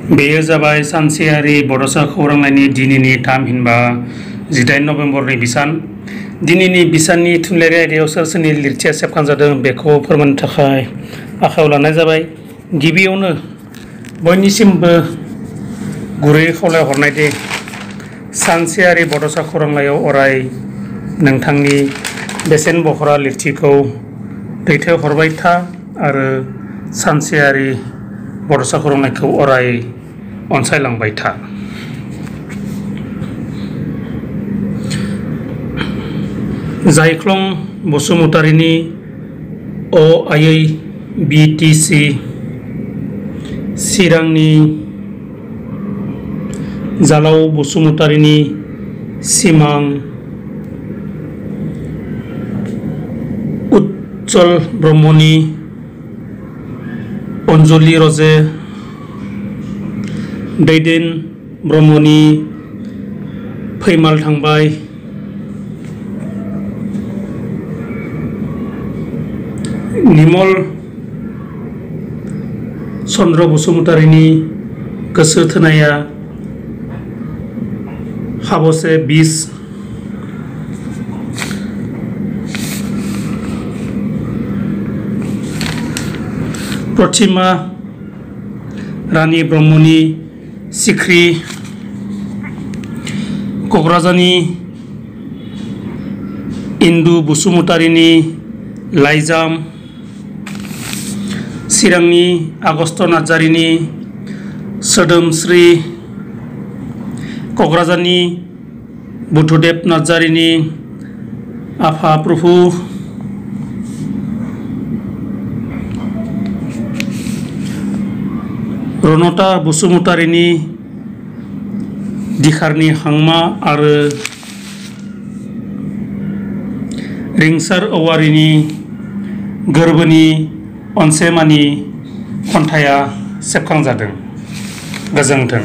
बेयो जाबाय सानसेयारि बड'सा खौरांलाइनि दिनैनि थामहिनबा 18 नभेम्बरनि बिसान। दिनैनि बिसाननि थुनलाइयारि आयदायाव सोर सोरनि लिरथिया सेबखांजादों बेखौ फोरमायनो थाखाय आखायाव लानाय जाबाय। गिबियावनो बयनिसिमबो गुरै खावलायहरनाय दे सानसेयारि बड'सा खौरांलाइयाव अराय नोंथांनि बेसेन बहरा लिरथिखौ दैथायहरबाय था आरो सानसेयारि बड'सा खौरांलाइखौ अराय अनसायलांबाय था। जायख्लं बसुमतारीनि अ आयै बिटिसि चिरांनि जालाव बसुमतारीनि सिमां उज्जल ब्रह्मनि अनजलि रजे दैदेन ब्रह्मनि फैमाल थांबाय निमल चन्द्र बसुमतारीनि गोसो थोनाया हाबसे बिस प्रतिमा रानी ब्रह्मनि सिख्रि क'क्राझारनि इन्दु बसुमतारीनि लाइजाम चिरांनि आगस्त नार्जारिनि सोदोमस्रि क'क्राझारनि बुद्धदेब नार्जारिनि आफा प्रभु रनता बसुमतारीनि दिखारनि हांमा आरो रिंसार औवारिनि गोरबोनि अनसेमानि खन्थाइया सेबखांजादों। गोजोन्थों।